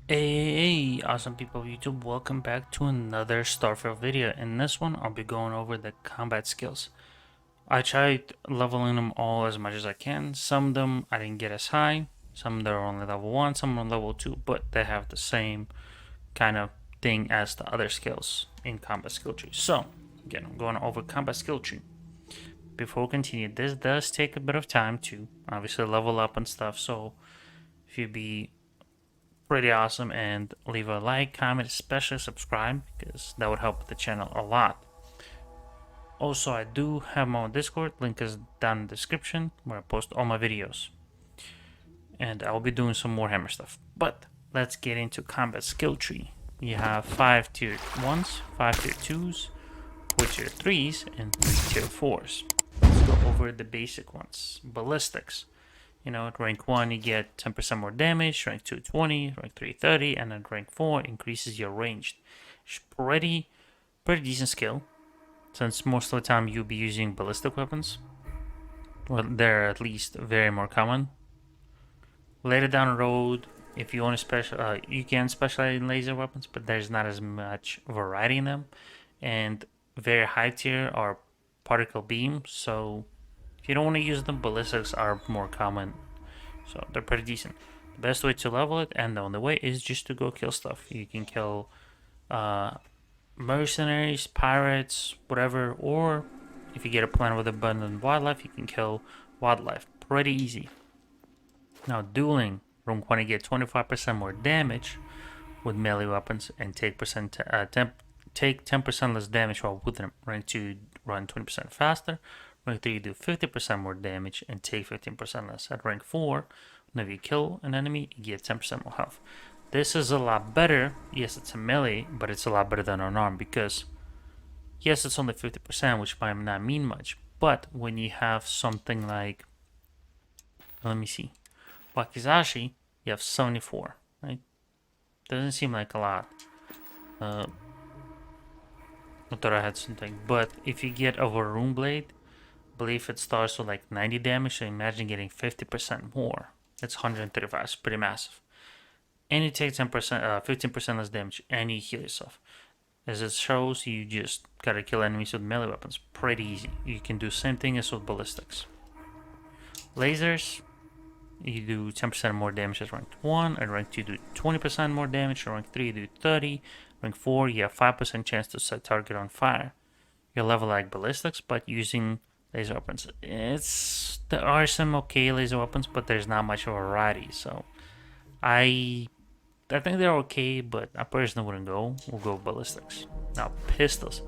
Hey, awesome people of YouTube, welcome back to another Starfield video. In this one, I'll be going over the combat skills. I tried leveling them all as much as I can. Some of them I didn't get as high, some they're only level 1, some are level 2, but they have the same kind of thing as the other skills in combat skill tree. So, again, I'm going over combat skill tree. Before we continue, this does take a bit of time to obviously level up and stuff, so if you be pretty awesome, and leave a like, comment, especially subscribe, because that would help the channel a lot. Also, I do have my own Discord, link is down in the description, where I post all my videos, and I'll be doing some more hammer stuff. But let's get into combat skill tree. You have 5 tier 1s, 5 tier 2s, 4 tier 3s, and 3 tier 4s. Let's go over the basic ones. Ballistics. At rank 1 you get 10% more damage, rank 2 20, rank 3 30, and at rank 4 increases your ranged. It's pretty decent skill, since most of the time you'll be using ballistic weapons. Well, they're at least very more common. Later down the road, if you want to you can specialize in laser weapons, but there's not as much variety in them. And very high tier are particle beam, so if you don't want to use them, ballistics are more common, so they're pretty decent. The best way to level it, and the only way, is just to go kill stuff. You can kill mercenaries, pirates, whatever, or if you get a planet with abundant wildlife, you can kill wildlife. Pretty easy. Now, dueling, rank 1 you get 25% more damage with melee weapons and take 10% less damage while with them. Rank 2 run 20% faster. Rank 3 you do 50% more damage and take 15% less. At rank 4, whenever you kill an enemy, you get 10% more health. This is a lot better. Yes, it's a melee, but it's a lot better than unarmed because, yes, it's only 50%, which might not mean much. But when you have something like, let me see, Wakizashi, you have 74, right? Doesn't seem like a lot. I thought I had something, but if you get over Rune Blade, I believe it starts with like 90 damage, so imagine getting 50% more. That's 135, it's pretty massive. And you take 10%, 15% less damage, and you heal yourself. As it shows, you just gotta kill enemies with melee weapons. Pretty easy. You can do the same thing as with ballistics. Lasers, you do 10% more damage as rank 1, and rank 2 do 20% more damage, and rank 3 you do 30, rank 4 you have 5% chance to set target on fire. You level like ballistics, but using laser weapons. There are some okay laser weapons, but there's not much of a variety, so I think they're okay, but I personally wouldn't go. We'll go ballistics. Now, pistols.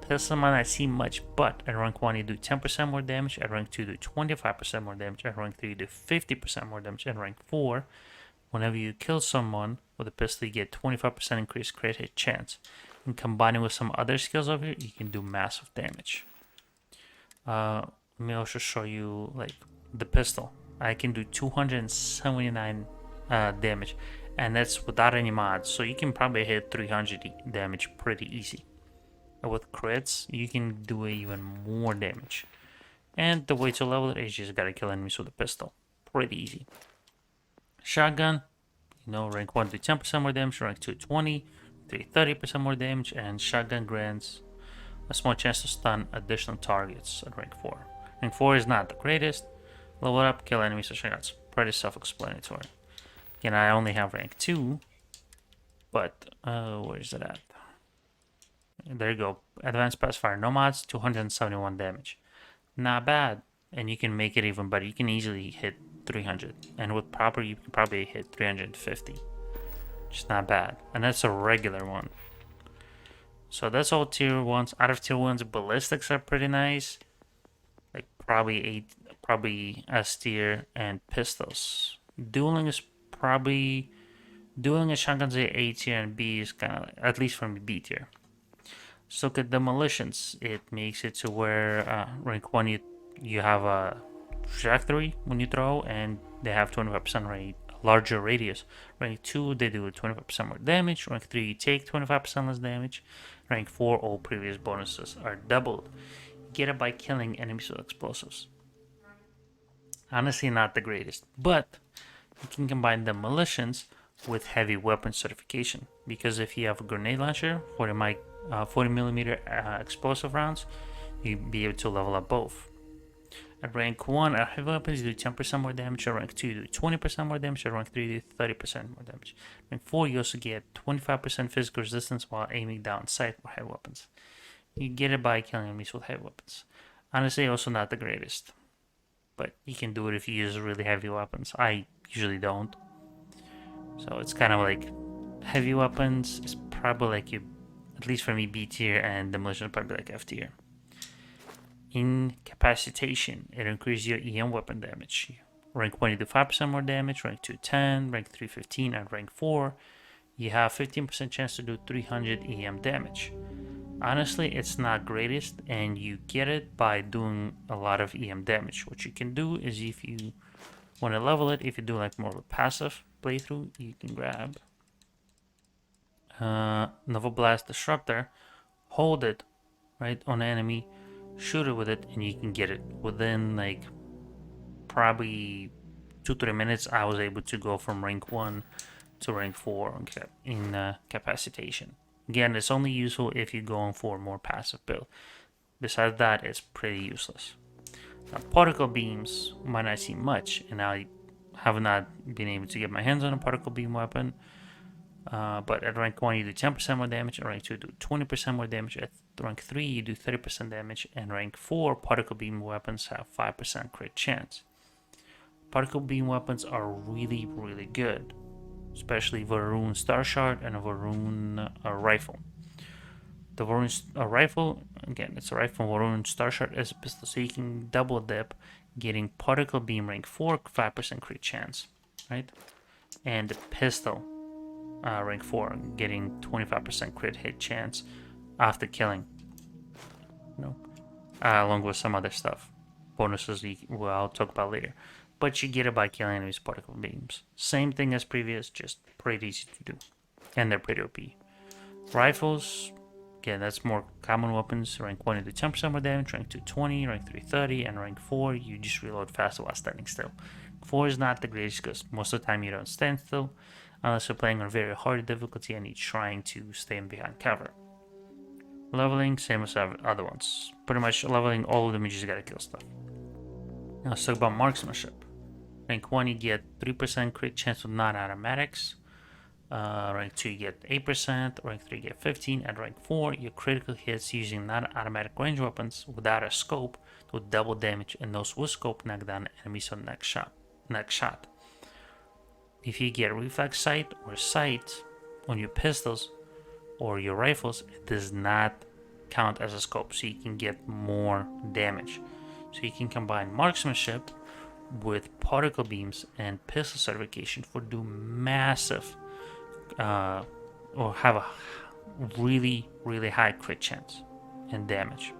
Pistol might not seem much, but at rank 1 you do 10% more damage, at rank 2 you do 25% more damage, at rank 3 you do 50% more damage, at rank 4, whenever you kill someone with a pistol you get 25% increased crit hit chance. And combining with some other skills over here, you can do massive damage. Let me also show you like the pistol. I can do 279 damage, and that's without any mods, so you can probably hit 300 damage pretty easy. And with crits, you can do even more damage. And the way to level it is you just gotta kill enemies with a pistol. Pretty easy. Shotgun, rank 1 do 10% more damage, rank 2 20, 3 30% more damage, and shotgun grants a small chance to stun additional targets at rank 4. Rank 4 is not the greatest. Level up, kill enemies with shotguns. Pretty self-explanatory. Again, I only have rank 2, but where is it at? There you go. Advanced Pacifier, no mods, 271 damage. Not bad. And you can make it even better. You can easily hit 300. And with proper, you can probably hit 350. Just not bad. And that's a regular one. So that's all tier 1s. Out of tier 1s, ballistics are pretty nice. Like probably S tier, and pistols. Dueling is probably... Dueling and shotguns are A tier, and B is kind of, at least from B tier. So look at demolitions. It makes it to where rank 1 you have a trajectory when you throw, and they have 25% rate, larger radius. Rank 2 they do 25% more damage. Rank 3 you take 25% less damage. Rank 4 all previous bonuses are doubled. You get it by killing enemies with explosives. Honestly, not the greatest, but you can combine demolitions with heavy weapon certification, because if you have a grenade launcher, 40 millimeter explosive rounds, you'd be able to level up both. At rank 1, at heavy weapons, you do 10% more damage. At rank 2, you do 20% more damage. At rank 3, you do 30% more damage. Rank 4, you also get 25% physical resistance while aiming down sight for heavy weapons. You get it by killing enemies with heavy weapons. Honestly, also not the greatest, but you can do it if you use really heavy weapons. I usually don't. So it's kind of like heavy weapons is probably like you, at least for me, B tier, and demolition probably like F tier. Incapacitation, it increases your EM weapon damage. Rank 1 you do 5% more damage, rank 2 10, rank 3 15, and rank 4 you have 15% chance to do 300 EM damage. Honestly, it's not greatest, and you get it by doing a lot of EM damage. What you can do is, if you want to level it, if you do like more of a passive playthrough, you can grab Nova Blast Disruptor, hold it right on an enemy, shoot it with it, and you can get it within like probably 2-3 minutes. I was able to go from rank 1 to rank 4 in capacitation. Again, it's only useful if you're going for a more passive build. Besides that, it's pretty useless. Now, particle beams might not seem much, and I have not been able to get my hands on a particle beam weapon. But at rank 1 you do 10% more damage, at rank 2 you do 20% more damage, at rank 3 you do 30% damage, and rank 4 particle beam weapons have 5% crit chance. Particle beam weapons are really, really good, especially Varun Star Shard and a Varun rifle. The Varun rifle, again, it's a rifle. Varun Star Shard is a pistol, so you can double dip, getting particle beam rank 4, 5% crit chance, right? And the pistol, rank 4, getting 25% crit hit chance after killing. Along with some other stuff, bonuses I'll talk about later. But you get it by killing enemies with particle beams. Same thing as previous, just pretty easy to do, and they're pretty OP. Rifles, again, that's more common weapons. Rank 1 you do 10% more damage, rank 2 20, rank 3 30, and rank 4 you just reload faster while standing still. 4 is not the greatest because most of the time you don't stand still, unless you're playing on very hard difficulty and you're trying to stay behind cover. Leveling, same as other ones. Pretty much leveling all of them, you just gotta kill stuff. Now let's talk about marksmanship. Rank 1 you get 3% crit chance with non-automatics. Rank 2 you get 8%, rank 3 you get 15, and rank 4 your critical hits using non-automatic range weapons without a scope do double damage, and those with scope knock down enemies on next shot. If you get reflex sight or sight on your pistols or your rifles, it does not count as a scope, so you can get more damage. So you can combine marksmanship with particle beams and pistol certification for do massive or have a really, really high crit chance and damage.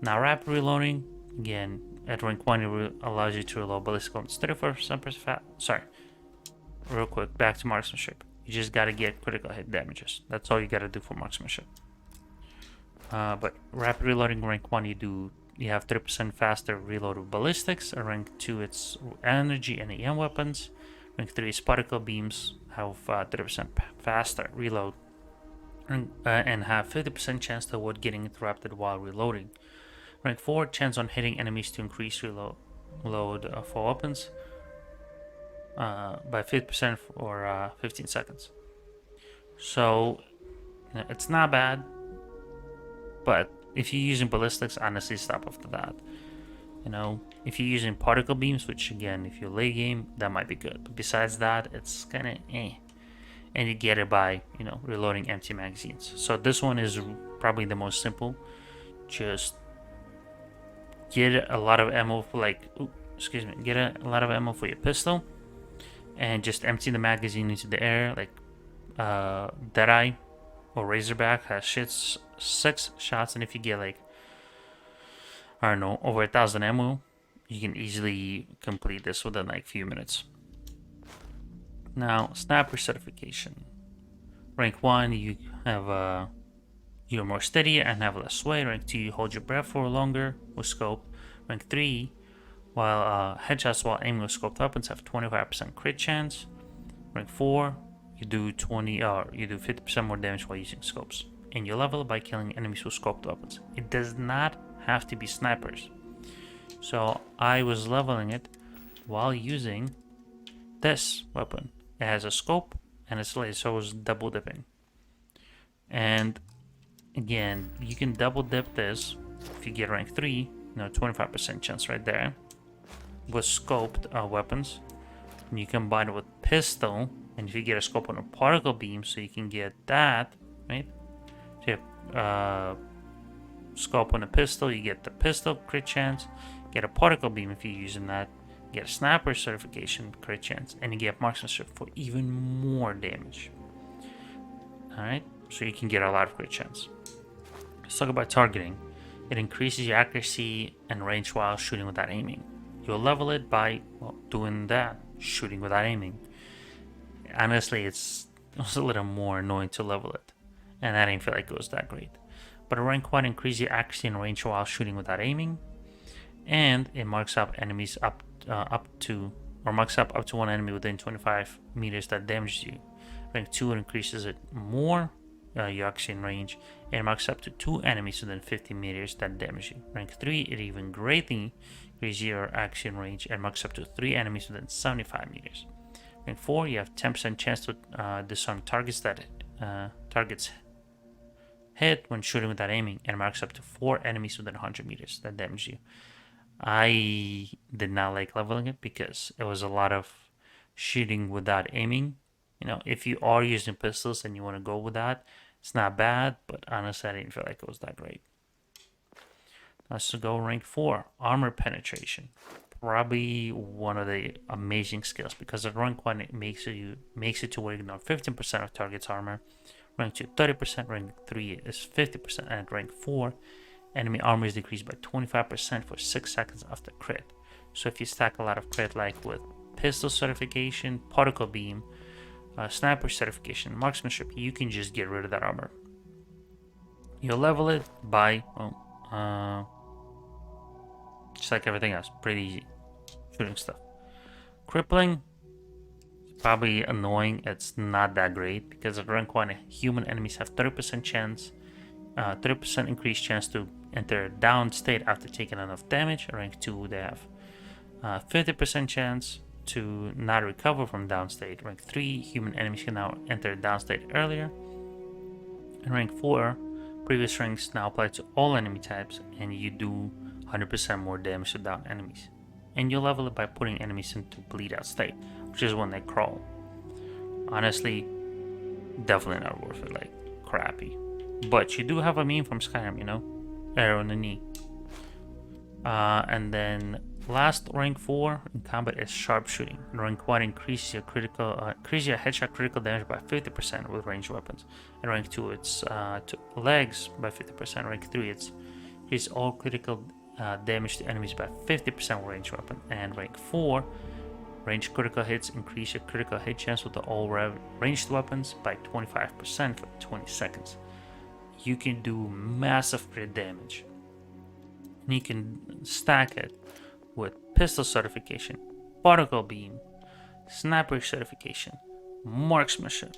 Now rapid reloading, again, at rank 1 it allows you to reload ballistic on 34% fast. Sorry, real quick, back to marksmanship. You just gotta get critical hit damages. That's all you gotta do for marksmanship. But rapid reloading, rank 1 you have 30% faster reload with ballistics. At rank 2 it's energy and EM weapons. Rank 3 is particle beams, have 30% faster reload and have 50% chance to avoid getting interrupted while reloading. Rank 4, chance on hitting enemies to increase reload for weapons by 50% for 15 seconds. So it's not bad, but if you're using ballistics, honestly stop after that. If you're using particle beams, which again, if you're late game, that might be good. But besides that, it's kind of and you get it by reloading empty magazines. So this one is probably the most simple. Just get a lot of ammo for get a lot of ammo for your pistol, and just empty the magazine into the air. Like Deadeye or Razorback has 6 shots, and if you get over 1,000 ammo, you can easily complete this within a few minutes. Now, sniper certification. Rank 1, you have you're more steady and have less sway. Rank 2, you hold your breath for longer with scope. Rank 3, while headshots while aiming with scoped weapons have 25% crit chance. Rank 4, you do 50% more damage while using scopes. And you level it by killing enemies with scoped weapons. It does not have to be snipers. So I was leveling it while using this weapon. It has a scope and it's laser, so I was double dipping. And again, you can double dip this if you get rank 3, 25% chance right there with scoped weapons. And you combine it with pistol, and if you get a scope on a particle beam, so you can get that, right? So you have scope on a pistol, you get the pistol crit chance, get a particle beam if you're using that, get a sniper certification crit chance, and you get marksmanship for even more damage. Alright, so you can get a lot of crit chance. Let's talk about targeting. It increases your accuracy and range while shooting without aiming. You'll level it by doing that, shooting without aiming. Honestly, it's a little more annoying to level it, and I didn't feel like it was that great. But a rank 1 increases your accuracy and range while shooting without aiming, and it marks up enemies up to one enemy within 25 meters that damages you. Rank 2 increases it more, your accuracy and range, and marks up to 2 enemies within 50 meters that damage you. Rank 3, it even greatly increases your accuracy and range, and marks up to 3 enemies within 75 meters. Rank 4, you have 10% chance to disarm targets that hit when shooting without aiming, and marks up to 4 enemies within 100 meters that damage you. I did not like leveling it because it was a lot of shooting without aiming. If you are using pistols and you want to go with that, it's not bad, but honestly, I didn't feel like it was that great. Let's go rank 4, armor penetration. Probably one of the amazing skills, because at rank 1 it makes it to where you ignore 15% of target's armor. Rank 2, 30%. Rank 3 is 50%, and at rank 4, enemy armor is decreased by 25% for 6 seconds after crit. So if you stack a lot of crit, like with pistol certification, particle beam, sniper certification, marksmanship, you can just get rid of that armor. You'll level it by just like everything else, pretty easy shooting stuff. Crippling, probably annoying. It's not that great because at rank 1, human enemies have 30% chance, 30% increased chance to enter a down state after taking enough damage. At rank 2, they have 50% chance to not recover from down state. Rank 3, human enemies can now enter a down state earlier. And rank 4, previous ranks now apply to all enemy types, and you do 100% more damage to down enemies. And you level it by putting enemies into bleed out state, which is when they crawl. Honestly, definitely not worth it, like crappy. But you do have a meme from Skyrim, arrow in the knee. And then last rank 4 in combat is sharpshooting. Rank 1 increases your headshot critical damage by 50% with ranged weapons. And rank 2 it's to legs by 50%. Rank 3 it's increase all critical damage to enemies by 50% with ranged weapon. And rank 4, ranged critical hits increase your critical hit chance with the all ranged weapons by 25% for 20 seconds. You can do massive crit damage. And you can stack it with pistol certification, particle beam, sniper certification, marksmanship,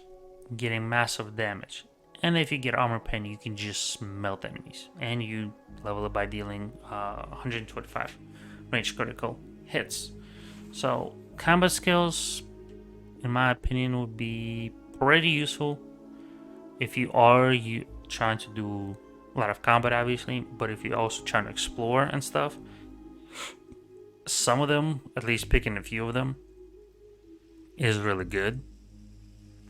getting massive damage. And if you get armor pen, you can just melt enemies. And you level it by dealing 125 range critical hits. So combat skills, in my opinion, would be pretty useful if you are trying to do a lot of combat, obviously, but if you're also trying to explore and stuff, some of them, at least picking a few of them, is really good.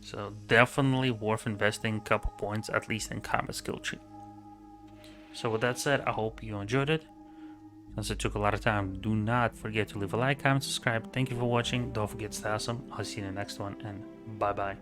So definitely worth investing a couple points at least in combat skill tree. So with that said, I hope you enjoyed it. Since it took a lot of time, do not forget to leave a like, comment, subscribe. Thank you for watching. Don't forget to stay awesome. I'll see you in the next one, and bye bye.